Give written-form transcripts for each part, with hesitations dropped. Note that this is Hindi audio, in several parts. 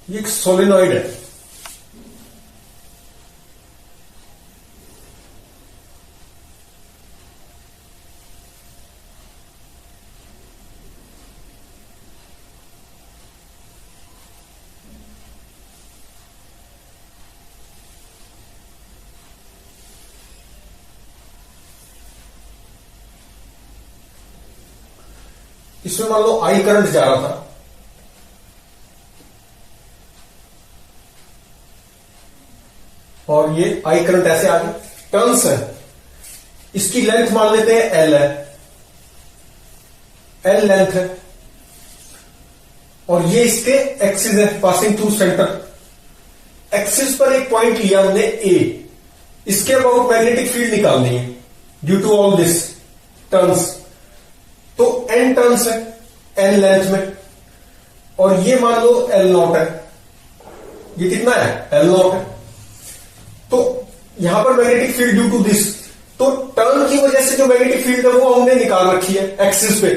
ये एक सोलेनॉइड है। इसमें मान लो आई करंट जा रहा था, और ये आई करंट ऐसे आगे टर्न्स है। इसकी लेंथ मान लेते हैं एल है, एल लेंथ है, और ये इसके एक्सिस है पासिंग थ्रू सेंटर। एक्सिस पर एक पॉइंट लिया हमने ए, इसके अबाउट मैग्नेटिक फील्ड निकालनी है due to all this turns. तो एन टर्न्स है एन लेंथ में, और ये मान लो एल नॉट है। ये कितना है? एल नॉट है। तो यहां पर magnetic field due to this, तो टर्न की वजह से जो मैग्नेटिक फील्ड है वो हमने निकाल रखी है एक्सिस पे।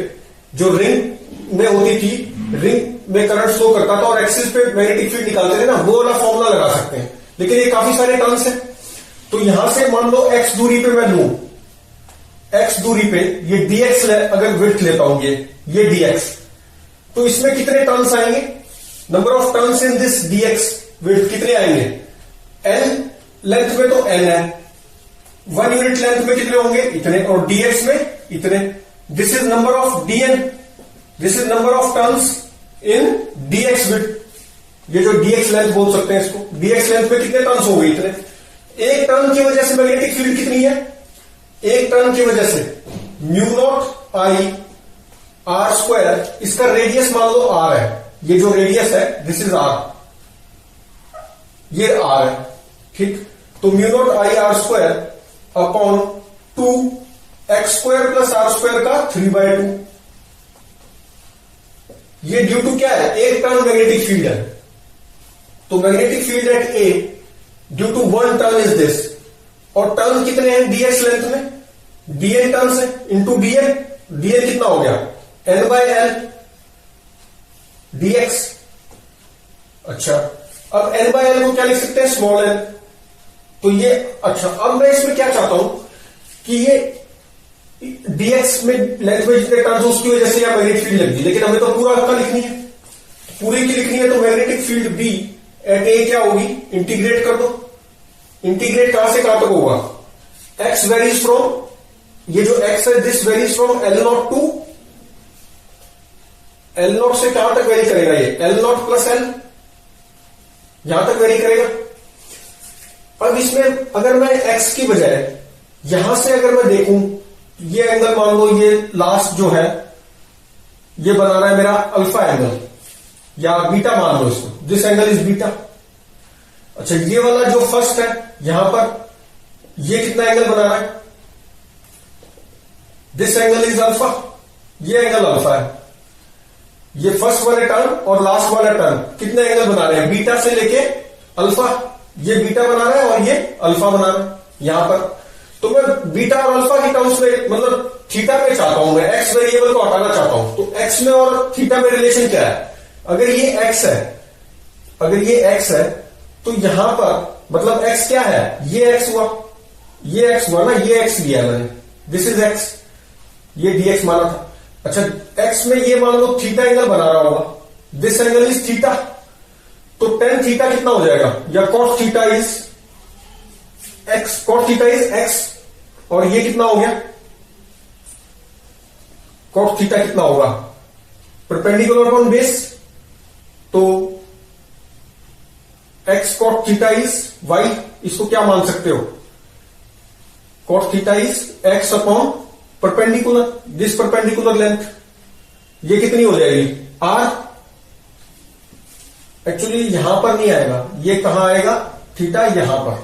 जो रिंग में होती थी, रिंग में करंट फ्लो करता था और एक्सिस पे मैग्नेटिक फील्ड निकालते थे ना, वो वाला फॉर्मूला लगा सकते हैं। लेकिन ये काफी सारे टर्न्स है, तो यहां से मान लो एक्स दूरी पे मैं लू, एक्स दूरी पे ये dx अगर विड्थ लेता हूं, ये dx, तो इसमें कितने टर्न्स आएंगे? Number of turns in this dx width कितने आएंगे? l लेंथ में तो n है, 1 यूनिट लेंथ में कितने होंगे? इतने, और dx में इतने। This is number of dn, this is number of turns in dx width. ये जो dx लेंथ बोल सकते हैं इसको, dx लेंथ में कितने टर्न्स होंगे? इतने। एक टर्न की वजह से मैग्नेटिक फील्ड कितनी है? एक टर्न की वजह से mu naught I R square, इसका रेडियस मान लो आर है, ये जो रेडियस है दिस इज आर, ये आर है, ठीक। तो mu naught I R square upon 2 x square plus R square का 3/2। ये ड्यू टू क्या है? एक टर्न मैग्नेटिक फील्ड है, तो magnetic field at A due to 1 turn is this. और टर्न कितने हैं dx लेंथ में? dn टर्न्स है इंटू dn, dn कितना हो गया? n/l dx। अच्छा, अब n/l को क्या लिख सकते हैं? Small n। तो ये, अच्छा, अब मैं इसमें क्या चाहता हूं कि ये dx में लेंथ में जितने टर्न्स उसकी वजह से यहां मैग्नेटिक फील्ड लग गई, लेकिन हमें तो पूरा का लिखनी है, पूरी की लिखनी है। तो मैग्नेटिक फील्ड b एट ए क्या होगी? इंटीग्रेट कर दो। इंटीग्रेट कहां से कहां तक होगा? x वेरीज फ्रॉम, ये जो x है this varies from L naught to, L naught से कहां तक वेरी करेगा? ये L नॉट प्लस L, यहां तक वेरी करेगा। अब इसमें अगर मैं x की बजाय यहां से अगर मैं देखूं, ये एंगल मान लो, ये लास्ट जो है ये बना रहा है मेरा अल्फा एंगल, या बीटा मान लो इसको, दिस एंगल इज बीटा। अच्छा, ये वाला जो फर्स्ट है यहां पर ये कितना एंगल बना रहा है? दिस एंगल इज अल्फा, ये एंगल अल्फा है। ये फर्स्ट वाले टर्न और लास्ट वाला टर्न कितने एंगल बना रहे हैं? बीटा से लेके अल्फा, ये बीटा बना रहा है और ये अल्फा बना रहा है यहां पर। तो मैं बीटा और अल्फा की टर्म्स में, मतलब थीटा में चाहता हूं, मैं एक्स वेरिएबल को हटाना चाहता हूं। तो एक्स में और थीटा में रिलेशन क्या है? अगर ये एक्स है, अगर ये एक्स है, तो यहां पर मतलब x क्या है? ये x हुआ, ये x हुआ ना, ये x लिया मैंने, दिस इज x, ये dx माना था। अच्छा, x में ये मान लो थीटा एंगल बना रहा होगा, दिस एंगल इज थीटा, तो tan थीटा कितना हो जाएगा? या cos theta is x, cos theta is x, और ये कितना हो गया? cos थीटा कितना होगा? परपेंडिकुलर अपॉन बेस, तो x cot theta is y, इसको क्या मान सकते हो? cot theta is x upon perpendicular, this perpendicular length, ये कितनी हो जाएगी? r। एक्चुअली यहां पर नहीं आएगा, ये कहां आएगा? थीटा यहां पर,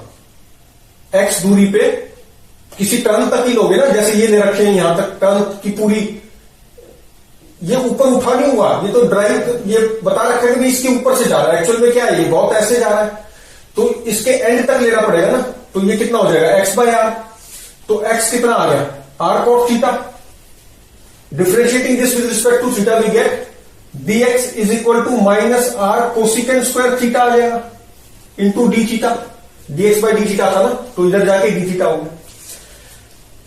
x दूरी पे किसी टर्न तक ही लोगे ना, जैसे ये ले रखे हैं यहां तक, टर्न की पूरी, ये ऊपर उठा नहीं हुआ, ये तो ड्राइव ये बता रखा है कि इसके ऊपर से जा रहा है। एक्चुअल में क्या है? ये बहुत ऐसे जा रहा है, तो इसके एंड तक लेना पड़ेगा ना। तो ये कितना हो जाएगा? x/r। तो x कितना आ गया? r cot theta. Differentiating this with respect to theta we get dx is equal to minus are cosecant square theta आ जाएगा into d theta. dx by d theta था ना, तो इधर जाके डी थीटा हो गया,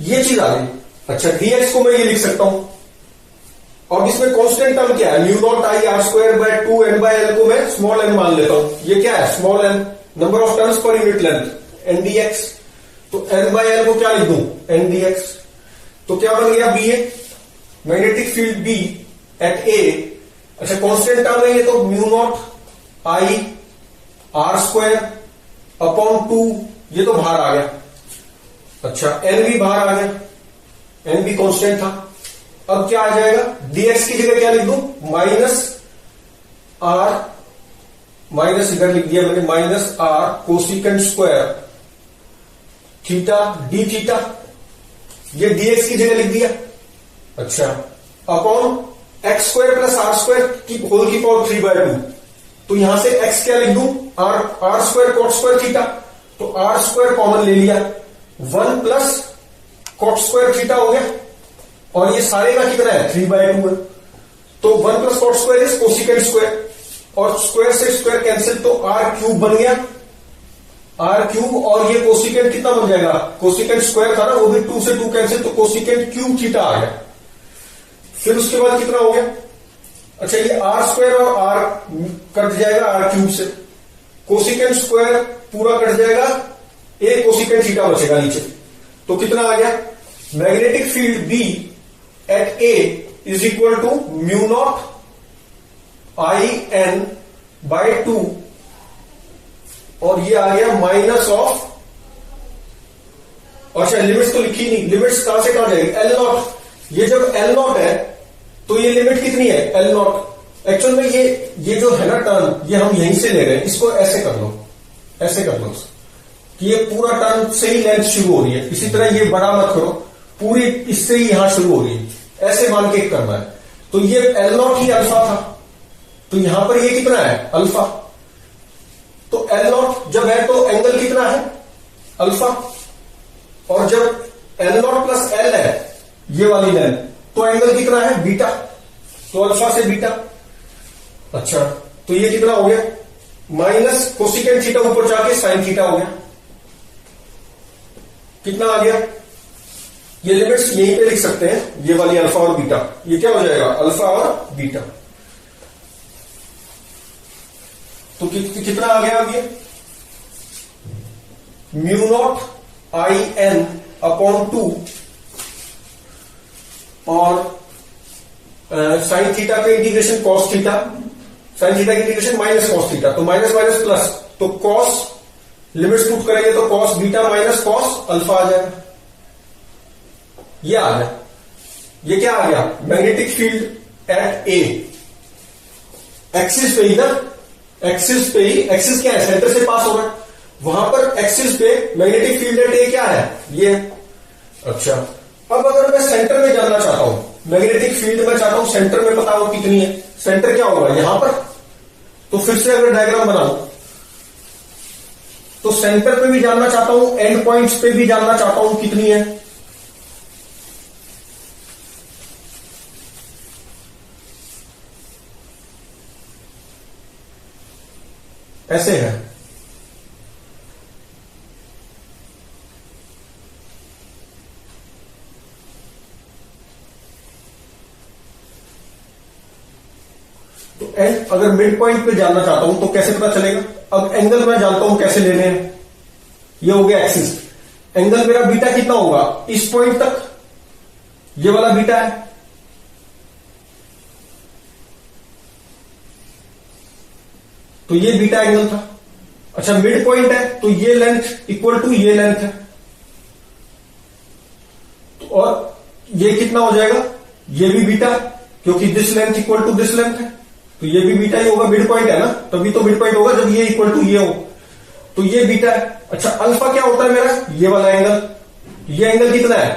ये चीज आ गई। अच्छा, dx को मैं ये लिख सकता हूं, और इसमें कांस्टेंट टर्म क्या है, mu naught I R square by 2 n by L को मैं स्मॉल n मान लेता हूं। ये क्या है, small n, number of turns per unit length, n dx। तो n बाय एल को क्या लिख दूं, n dx। तो क्या बन गया, B A, magnetic field B at ए। अच्छा, कांस्टेंट टर्म है ये, तो mu naught I R square upon 2, ये तो बाहर आ गया। अच्छा, n भी बाहर आ गया, n भी कांस्टेंट था। अब क्या आ जाएगा, dx की जगह क्या लिख दूं, माइनस आर, माइनस इधर लिख दिया मैंने, minus are cosecant square theta d theta, ये dx की जगह लिख दिया। अच्छा, upon x square plus R square की होल की पावर 3/2। तो यहां से x क्या लिख दूं, R square cot square theta, तो आर स्क्वायर कॉमन ले लिया, 1 प्लस कॉट स्क्वायर थीटा हो गया, और ये सारे का कितना है, 3/2 है। तो 1 plus cot square is cosecant square, और स्क्वायर से स्क्वायर कैंसिल, तो आर क्यूब बन गया, आर क्यूब। और ये कोसिकेंट कितना बन जाएगा, कोसिकेंट स्क्वायर था ना, वो भी 2 से 2 कैंसिल, तो कोसिकेंट क्यूब थीटा आ गया। फिर उसके बाद कितना हो गया, अच्छा ये आर स्क्वायर और आर कट जाएगा आर क्यूब से, कोसिकेंट स्क्वायर पूरा कट जाएगा, एक कोसिकेंट थीटा बचेगा नीचे। तो कितना आ गया, magnetic field B at A is equal to mu naught I N by 2, और ये आ गया माइनस ऑफ, अच्छा लिमिट्स तो लिखी नहीं, लिमिट्स कहां से कहां जाएगी, एल नॉट। ये जब एल नॉट है तो ये लिमिट कितनी है, एल नॉट। एक्चुअल में ये जो है ना टर्न, ये हम यहीं से ले रहे हैं, इसको ऐसे कर लो, ऐसे कर लो कि ये पूरा टर्न से ही लेंथ शुरू हो रही है। इसी तरह ये बड़ा मत करो, पूरी इससे ही यहां शुरू हो रही है, ऐसे मान के करना है। तो ये एल नॉट ही अल्फा था, तो यहां पर ये कितना है, अल्फा। तो एल नॉट जब है तो एंगल कितना है, अल्फा, और जब एल नॉट प्लस एल है ये वाली लेंथ, तो एंगल कितना है, बीटा, तो अल्फा से बीटा। अच्छा, तो ये कितना हो गया, माइनस कोसिकेंट थीटा ऊपर जाके साइन थीटा हो गया, कितना आ गया, ये लिमिट्स यहीं पे लिख सकते हैं, ये वाली अल्फा और बीटा, ये क्या हो जाएगा, अल्फा और बीटा। तो कितना आ गया अब ये, mu naught I N upon 2, और साइन थीटा पे integration cos theta, sine theta की इंटीग्रेशन माइनस कॉस थीटा, तो माइनस माइनस प्लस, तो कॉस लिमिट्स पुट करेंगे तो cos beta minus cos alpha आ जाएगा, ये आ गया। ये क्या आ गया, magnetic field at A, axis पे ही ना, एक्सिस पे ही, एक्सिस क्या है, सेंटर से पास हो रहा है, वहां पर एक्सिस पे मैग्नेटिक फील्ड एट ए क्या है, ये। अच्छा, अब अगर मैं सेंटर में जानना चाहता हूं, मैग्नेटिक फील्ड में चाहता हूं सेंटर में पता हो कितनी है, सेंटर क्या होगा यहां पर, तो फिर से अगर डायग्राम बनाऊं तो सेंटर पे भी जानना चाहता हूं, एंड पॉइंट्स पे भी जानना चाहता हूं कितनी है। ऐसे है, तो एंड अगर मिड पॉइंट पे जानना चाहता हूं तो कैसे पता चलेगा, अब एंगल मैं जानता हूं कैसे लेने हैं, ये हो गया एक्सिस, एंगल मेरा बीटा कितना होगा, इस पॉइंट तक, ये वाला बीटा है, तो ये बीटा एंगल था। अच्छा, मिड पॉइंट है तो ये लेंथ इक्वल टू ये लेंथ है, तो और ये कितना हो जाएगा, ये भी बीटा, क्योंकि this length equal to this length है, तो ये भी बीटा ही होगा, मिड पॉइंट है ना, तभी तो मिड पॉइंट होगा जब ये इक्वल टू ये हो, तो ये बीटा है। अच्छा, अल्फा क्या होता है मेरा, ये वाला एंगल, ये एंगल कितना है,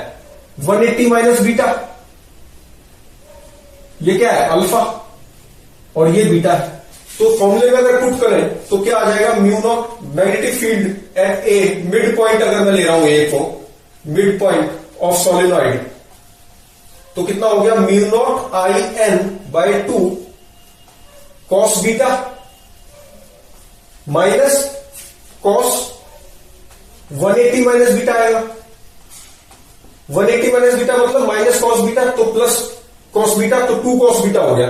180 माइनस बीटा, ये क्या है, अल्फा, और ये बीटा है। तो फॉर्मूले में अगर पुट करें तो क्या आ जाएगा, mu not magnetic field at A, mid point अगर मैं ले रहा हूं ए को, मिड पॉइंट ऑफ सोलेनॉइड, तो कितना हो गया, mu naught I N by 2 cos beta minus cos 180 minus beta आएगा। 180 माइनस बीटा मतलब माइनस कॉस बीटा तो प्लस कॉस बीटा, तो 2 कॉस बीटा हो गया।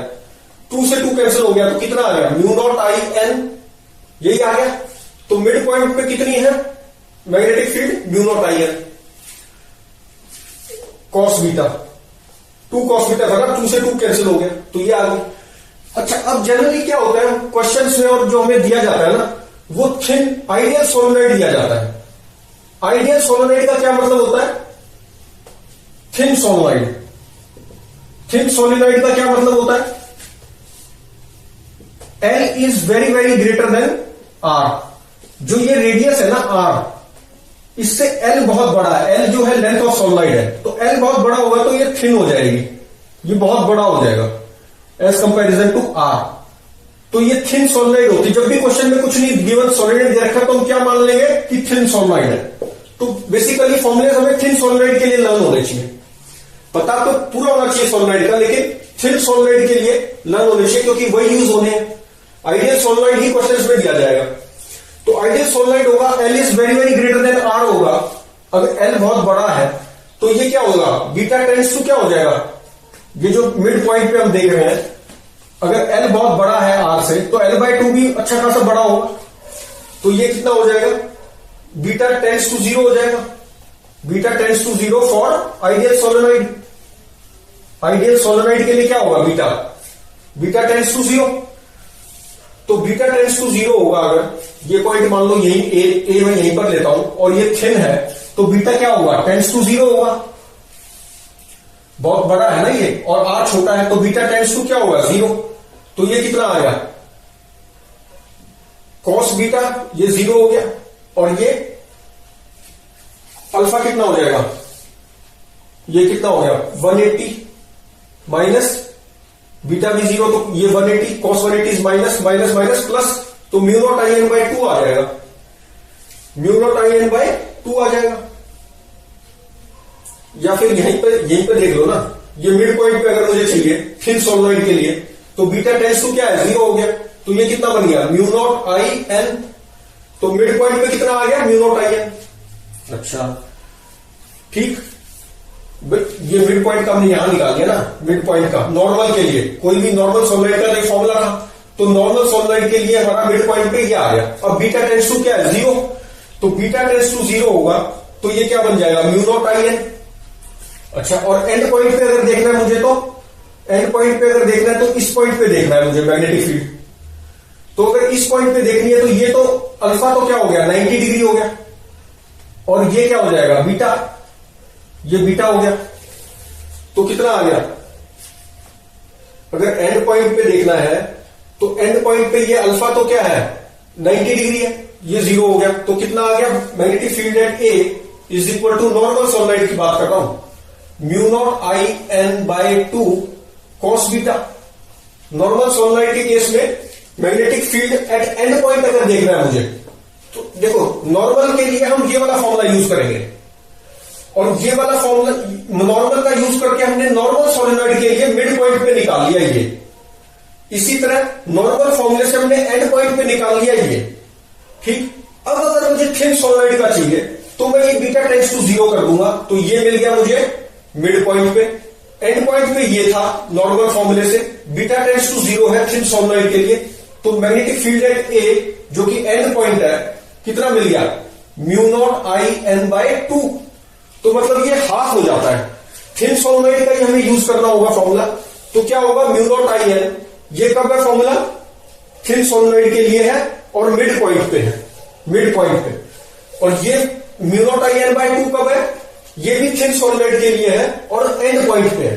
2 से 2 कैंसिल हो गया तो कितना आ गया, म्यू नॉट आई एन, यही आ गया। तो मिड पॉइंट पे कितनी है magnetic field, mu naught I N cos beta, 2 cos beta था ना, 2 से 2 कैंसिल हो गया तो ये आ गया। अच्छा, अब जनरली क्या होता है क्वेश्चंस में और जो हमें दिया जाता है ना, वो थिन आइडियल सोलेनोइड दिया जाता है। आइडियल सोलेनोइड का क्या मतलब होता है, थिन सोलेनोइड। थिन सोलेनोइड का क्या मतलब होता है, L is very very greater then R। जो ये रेडियस है ना R, इससे L बहुत बड़ा है। L जो है लेंथ ऑफ सोलेनोइड है, तो L बहुत बड़ा होगा तो ये थिन हो जाएगी, ये बहुत बड़ा हो जाएगा एज कंपैरिजन टू R। तो ये थिन सोलेनोइड होती है। जब भी क्वेश्चन में कुछ नहीं गिवन सोलेनोइड दे रखा तो हम क्या मान लेंगे कि थिन सोलेनोइड है। तो बेसिकली फॉर्मुले हमें थिन सोलेनोइड के लिए लर्न होने चाहिए। पता तो पूरा होना चाहिए सोलेनोइड का, लेकिन थिन सोलेनोइड के लिए लर्न होने चाहिए क्योंकि वही यूज होने हैं। आइडियल सोलेनोइड ही क्वेश्चन में दिया जाएगा। तो आइडियल सोलेनोइड होगा L is very very greater then R होगा। अगर L बहुत बड़ा है तो ये क्या होगा, बीटा टेंड्स टू क्या हो जाएगा, ये जो मिड पॉइंट पे हम देख रहे हैं, अगर L बहुत बड़ा है R से तो L/2 भी अच्छा खासा बड़ा होगा। तो ये कितना हो जाएगा, बीटा टेंड्स टू 0 हो जाएगा। Beta tends to 0 for ideal solenoid. Ideal solenoid के लिए क्या होगा, बीटा टेंड्स टू 0। तो बीटा टेंड्स टू 0 होगा। अगर ये पॉइंट मान लो यही ए मैं यहीं पर लेता हूं और ये थिन है तो बीटा क्या होगा, टेंड्स टू 0 होगा। बहुत बड़ा है ना ये, और R छोटा है तो बीटा टेंड्स टू क्या होगा, 0। तो ये कितना आ गया, कॉस बीटा, ये 0 हो गया। और ये अल्फा कितना हो जाएगा, ये कितना हो गया 180 माइनस बीटा भी 0, तो ये 180 cos 180 minus minus minus plus, तो mu naught I N by 2 आ जाएगा। Mu naught I N by 2 आ जाएगा। या फिर यहीं पे देख लो ना, ये मिड पॉइंट पे अगर मुझे चाहिए थिन सोलेनोइड के लिए तो बीटा टेंड्स टू क्या है, 0 हो गया। तो ये कितना बन गया, म्यू नॉट आई एन। तो मिड पॉइंट पे कितना आ गया, म्यू नॉट आई एन। अच्छा ठीक, ये मिड पॉइंट का हमने यहां निकाल दिया ना, मिड पॉइंट का नॉर्मल के लिए। कोई भी नॉर्मल सोलेनोइड का एक फॉर्मूला था, तो नॉर्मल सोलेनोइड के लिए हमारा मिड पॉइंट पे ये आ गया। अब बीटा टेंड्स टू क्या है, 0। तो बीटा टेंड्स टू 0 होगा तो ये क्या बन जाएगा, म्यू नॉट आई एन। अच्छा, और एंड पॉइंट पे अगर देखना है मुझे, तो एंड पॉइंट पे अगर देखना है तो इस पॉइंट पे देखना है मुझे मैग्नेटिक फील्ड। तो अगर इस पॉइंट पे देखनी है तो ये तो अल्फा तो क्या हो गया, 90 डिग्री हो गया। और ये क्या हो जाएगा, बीटा, ये बीटा हो गया। तो कितना आ गया, अगर एंड पॉइंट पे देखना है तो एंड पॉइंट पे ये अल्फा तो क्या है, 90 डिग्री है, ये 0 हो गया। तो कितना आ गया, magnetic field at A is equal to normal solenoid की बात कर रहा हूं, mu naught I N by 2 cos beta. Normal solenoid के केस में magnetic field at end point अगर देखना है मुझे, तो देखो नॉर्मल के लिए हम ये वाला फॉर्मूला यूज करेंगे, और ये वाला फॉर्मूला नॉर्मल का यूज करके हमने नॉर्मल सोलेनोइड के लिए मिड पॉइंट पे निकाल लिया ये। इसी तरह नॉर्मल फॉर्मूले से हमने एंड पॉइंट पे निकाल लिया ये। ठीक, अब अगर मुझे थिन सोलेनोइड का चाहिए तो मैं ये बीटा टेंड्स टू 0 कर दूंगा, तो ये मिल गया मुझे मिड पॉइंट पे। एंड पॉइंट पे ये था नॉर्मल फॉर्मूले से, बीटा टेंड्स टू 0 है थिन सोलेनोइड के लिए। तो मैग्नेटिक फील्ड एट ए जो कि एंड पॉइंट है, कितना मिल गया, mu naught I N by 2। तो मतलब ये हाफ हो जाता है। थिन सोलेनोइड का ही हमें यूज करना होगा फॉर्मूला। तो क्या होगा, म्यू नॉट आई एन, ये कब है फॉर्मूला, थिन सोलेनोइड के लिए है और मिड पॉइंट पे है, मिड पॉइंट पे। और ये mu naught I N by 2 कब है, ये भी थिन सोलेनोइड के लिए है और एंड पॉइंट पे है।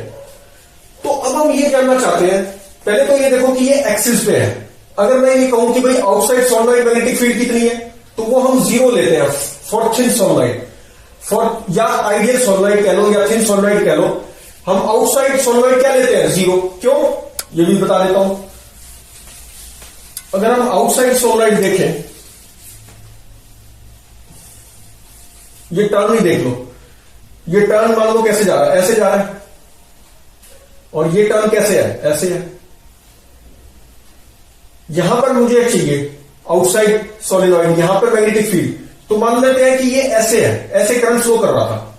तो अब हम ये जानना चाहते हैं, पहले तो ये देखो कि ये एक्सिस पे है। अगर मैं ये कहूं कि भाई आउटसाइड सोलेनोइड मैग्नेटिक फील्ड कितनी है, तो वो हम 0 लेते हैं फॉर थिन सोलेनोइड, फॉर या आइडियल सोलेनोइड कह लो या थिन सोलेनोइड कह लो। हम आउटसाइड सोलेनोइड क्या लेते हैं, 0। क्यों, ये भी बता देता हूं। अगर हम आउटसाइड सोलेनोइड देखें, ये टर्न ही देख लो, ये टर्न मान लो कैसे जा रहा है, ऐसे जा रहा है, और ये टर्न कैसे है, ऐसे है। यहां पर मुझे चाहिए आउटसाइड सोलेनॉइड, यहां पर मैग्नेटिक फील्ड। तो मान लेते हैं कि ये ऐसे है, ऐसे करंट फ्लो कर रहा था,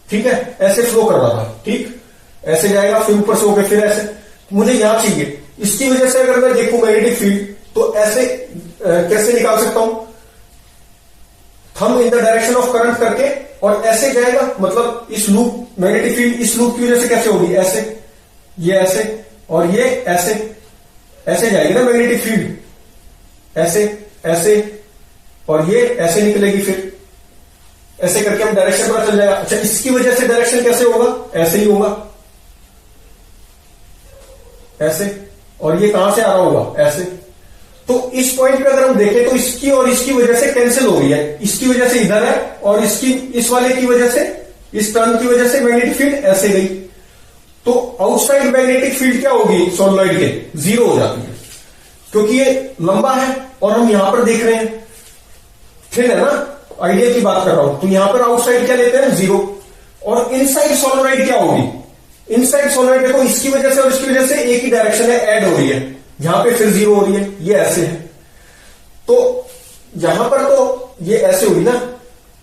ठीक है, ऐसे फ्लो कर रहा था, ठीक, ऐसे जाएगा फिर ऊपर से होकर फिर ऐसे, मुझे यहां चाहिए। इसकी वजह से अगर मैं देखूं मैग्नेटिक फील्ड तो ऐसे कैसे निकाल सकता हूं, thumb in the direction of current करके और ऐसे जाएगा, मतलब इस लूप मैग्नेटिक फील्ड इस लूप की वजह से कैसे होगी, ऐसे, ये ऐसे और ये ऐसे, ऐसे जाएगी ना मैग्नेटिक फील्ड, ऐसे ऐसे और ये ऐसे निकलेगी, फिर ऐसे करके हम डायरेक्शन पता चल जाएगा। अच्छा, इसकी वजह से डायरेक्शन कैसे होगा, ऐसे ही होगा, ऐसे, और ये कहां से आ रहा होगा, ऐसे। तो इस पॉइंट पे अगर हम देखें तो इसकी और इसकी वजह से कैंसिल हो गई है, इसकी वजह से इधर है और इसकी इस वाले की वजह से, इस टर्न की वजह से मैग्नेटिक फील्ड ऐसे गई। तो आउटसाइड मैग्नेटिक फील्ड क्या होगी सोलेनॉइड के, जीरो हो जाती है, क्योंकि ये लंबा है और हम यहां पर देख रहे हैं थिन है ना, आइडियल की बात कर रहा हूं। तो यहां पर आउटसाइड क्या लेते हैं, जीरो। और इनसाइड सोलेनॉइड क्या होगी, इनसाइड सोलेनॉइड देखो इसकी वजह से और इसकी वजह से एक ही डायरेक्शन है, ऐड हो रही है, यहां पे फिर जीरो हो रही है, ये ऐसे है। तो यहां पर तो ये ऐसे हुई ना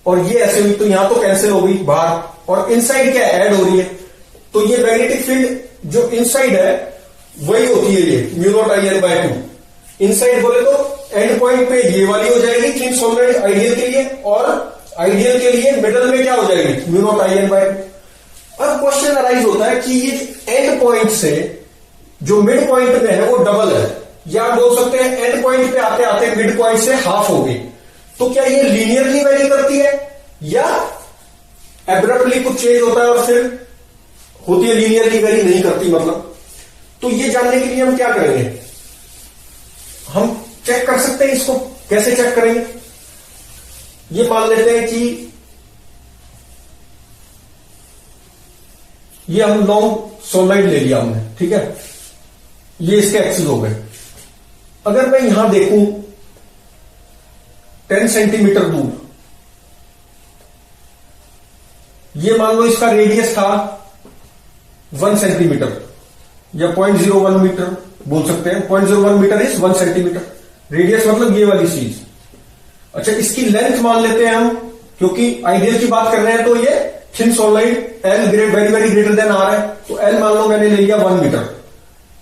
और ये ऐसे हुई, तो यहां तो कैंसिल हो गई बाहर, और इनसाइड क्या ऐड हो रही है। तो ये मैग्नेटिक फील्ड जो इनसाइड है वही होती है ये μ0I2। इनसाइड बोले तो एंड पॉइंट पे ये वाली हो जाएगी थिन सोलेनॉइड आइडियल के लिए, और आइडियल के लिए मिडल में क्या हो जाएगी μ0I2। अब क्वेश्चन अराइज होता है कि ये एंड पॉइंट से जो मिड पॉइंट में है वो डबल है, या आप बोल सकते हैं एंड पॉइंट पे आते आते मिड पॉइंट से हाफ हो गई। तो क्या ये लीनियरली वेरी करती है या एब्रप्टली कुछ चेंज होता है और फिर होती है लीनियरली वेरी नहीं करती, मतलब। तो ये जानने के लिए हम क्या करेंगे, हम चेक कर सकते हैं इसको, कैसे चेक करेंगे। ये मान लेते हैं कि ये हम लॉन्ग सोलेनॉइड ले लिया हमने, ठीक है, ये इसके एक्सिस हो गए। अगर मैं यहां देखूं 10 सेंटीमीटर दूर, ये मान लो इसका रेडियस था 1 सेंटीमीटर या 0.01 मीटर बोल सकते हैं, 0.01 मीटर इज 1 सेंटीमीटर, रेडियस मतलब ये वाली चीज। अच्छा, इसकी लेंथ मान लेते हैं हम, क्योंकि आइडियल की बात कर रहे हैं, तो ये thin solenoid L very very greater than R है, तो एल मान लो मैंने ले लिया 1 मीटर,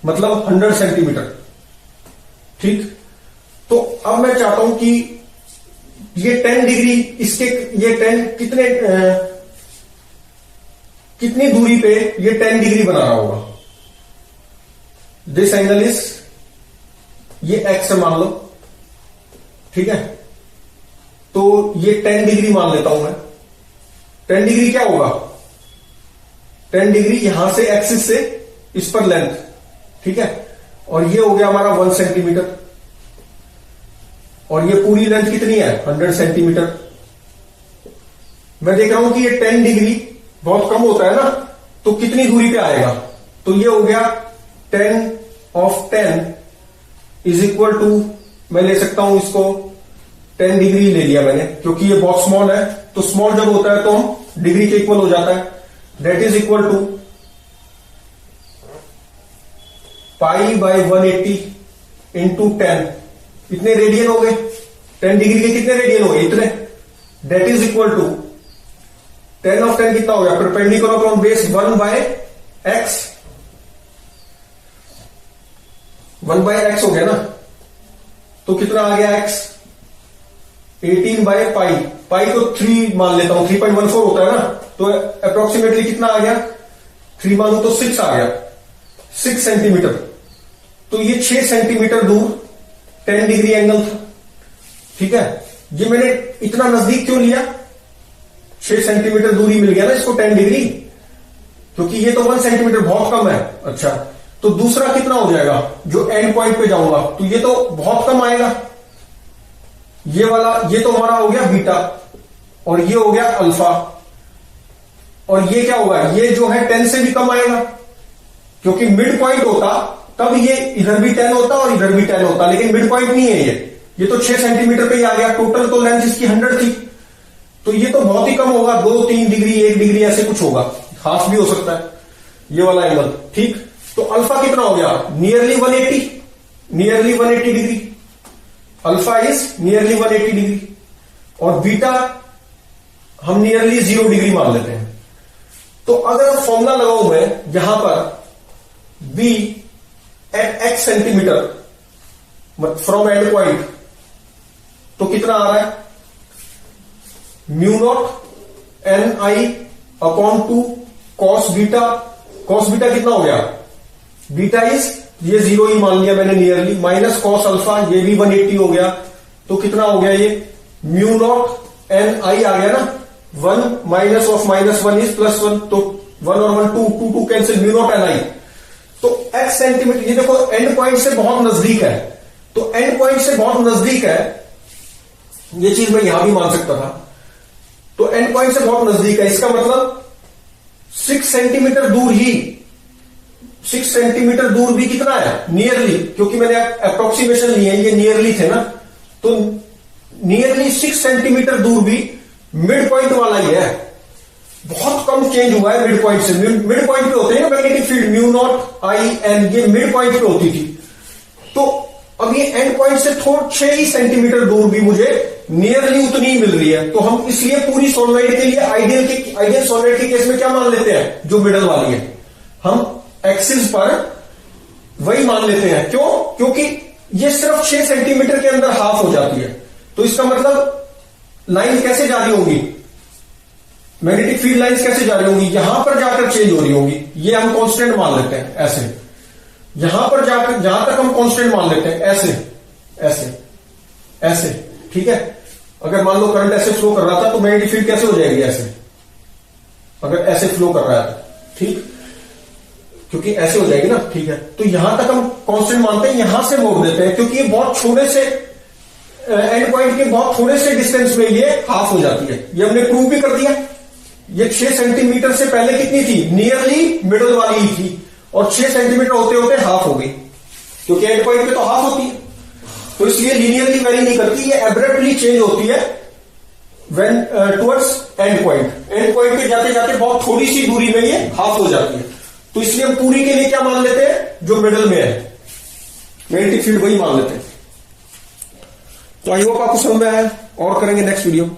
मतलब 100 सेंटीमीटर, ठीक। तो अब मैं चाहता हूं कि ये 10 डिग्री इसके, ये 10 कितनी दूरी पे ये 10 डिग्री बना रहा होगा। दिस एंगल इज, ये एक्स मान लो, ठीक है। तो ये 10 डिग्री मान लेता हूं मैं। 10 डिग्री क्या होगा, 10 डिग्री यहां से एक्सिस से इस पर लेंथ, ठीक है, और ये हो गया हमारा 1 सेंटीमीटर, और ये पूरी लेंथ कितनी है 100 सेंटीमीटर। मैं देख रहा हूं कि ये 10 डिग्री बहुत कम होता है ना, तो कितनी दूरी पे आएगा, तो ये हो गया 10 of 10 इज इक्वल टू, मैं ले सकता हूं इसको 10 डिग्री ले लिया मैंने, क्योंकि ये बहुत स्मॉल है, तो स्मॉल जब होता है तो हम डिग्री के इक्वल हो जाता है, that is equal to π/180 into 10, इतने रेडियन हो गए, 10 डिग्री के कितने रेडियन हो गए, इतने, that is equal to 10 of 10 कितना हो गया, perpendicular upon base 1/x, 1/x हो गया ना, तो कितना आ गया x, 18/π, पाई को 3 मान लेता हूं, 3.14 होता है ना, तो अप्रोक्सीमेटली कितना आ गया, 3 मानू तो 6 आ गया, 6 सेंटीमीटर। तो ये 6 सेंटीमीटर दूर 10 डिग्री एंगल था, ठीक है। ये मैंने इतना नजदीक क्यों लिया, 6 सेंटीमीटर दूरी मिल गया ना इसको 10 डिग्री, क्योंकि ये तो 1 सेंटीमीटर बहुत कम है। अच्छा, तो दूसरा कितना हो जाएगा, जो एंड पॉइंट पे जाऊंगा, तो ये तो बहुत कम आएगा, ये वाला, ये तो हमारा हो गया बीटा, और ये हो गया अल्फा, और ये क्या होगा, ये जो है 10 से भी कम आएगा, क्योंकि मिड पॉइंट होता तब ये इधर भी 10 होता और इधर भी 10 होता, लेकिन मिड पॉइंट नहीं है ये तो 6 सेंटीमीटर पे ही आ गया, टोटल तो लेंथ इसकी 100 थी, तो ये तो बहुत ही कम होगा, 2-3 डिग्री 1 डिग्री ऐसे कुछ होगा, हाफ भी हो सकता है ये वाला एंगल, ठीक। तो अल्फा कितना हो गया, nearly 180, nearly 180 degree, alpha is nearly 180 degree, और बीटा हम नियरली 0 डिग्री मान लेते हैं। तो अगर फॉर्मूला लगाऊं मैं यहां पर B at x centimeter from end point, तो कितना आ रहा है, mu naught N I upon 2 cos beta. Cos beta कितना हो गया, बीटा इज ये 0 ही मान लिया मैंने नियरली, माइनस कॉस अल्फा ये भी 180 हो गया, तो कितना हो गया ये म्यू नॉट एन आई आ गया ना, 1 माइनस ऑफ -1 इज +1, तो 1 और 1 2 2 कैंसिल, म्यू नॉट एन आई। तो x सेंटीमीटर, ये देखो एंड पॉइंट से बहुत नजदीक है, तो एंड पॉइंट से बहुत नजदीक है, ये चीज मैं यहां भी मान सकता था, तो एंड पॉइंट से बहुत नजदीक है, इसका मतलब 6 सेंटीमीटर दूर ही, 6 सेंटीमीटर दूर भी कितना है, नियरली, क्योंकि मैंने अप्रोक्सीमेशन लिए ये नियरली थे ना, तो नियरली 6 सेंटीमीटर दूर भी मिड पॉइंट वाला ही है, बहुत कम चेंज हुआ है मिड पॉइंट से। मिड पॉइंट पे होते हैं ना magnetic field, mu naught I N, ये मिड पॉइंट पे होती थी, तो अब ये एंड पॉइंट से थोड़ा 6 ही सेंटीमीटर दूर भी मुझे नियरली उतनी ही मिल रही है, तो हम इसलिए पूरी सॉलिनॉइड के लिए आइडियल सॉलिनॉइड के केस में क्या मान लेते हैं, जो मिडल वाली है, हम एक्सिस पर वही मान लेते हैं। क्यों, क्योंकि ये सिर्फ 6 सेंटीमीटर के अंदर हाफ हो जाती है, तो इसका मतलब लाइन कैसे जा रही होगी, मैग्नेटिक फील्ड लाइंस कैसे जा रही होंगी, यहां पर जाकर चेंज हो रही होंगी, ये हम कांस्टेंट मान लेते हैं ऐसे, यहां पर जाकर जहां तक हम कांस्टेंट मान लेते हैं ऐसे ऐसे ऐसे, ठीक है। अगर मान लो करंट ऐसे फ्लो कर रहा था तो मैग्नेटिक फील्ड कैसे हो जाएगी, ऐसे, अगर ऐसे फ्लो कर रहा है, ठीक, क्योंकि ऐसे हो जाएगी ना, ठीक है। तो यहां तक हम कांस्टेंट मानते हैं, यहां से मोड़ देते हैं, क्योंकि ये बहुत छोटे से एंड पॉइंट के बहुत थोड़े से डिस्टेंस में ये हाफ हो जाती है, ये हमने प्रूव भी कर दिया। ये 6 सेंटीमीटर से पहले कितनी थी, नियरली मिडल वाली ही थी, और 6 सेंटीमीटर होते होते हाफ हो गई, क्योंकि एंड पॉइंट पे तो हाफ होती है, तो इसलिए लीनियरली वेरी नहीं करती, ये एब्रप्टली चेंज होती है when towards and point. And point पे जाते जाते बहुत थोड़ी सी दूरी में ये हाफ हो जाती है, तो इसलिए हम पूरी के लिए क्या मान लेते हैं, जो मिडल में है मैग्नेटिक फील्ड वही मान लेते हैं। तो आई होप आपको समझ में आया, और करेंगे नेक्स्ट वीडियो।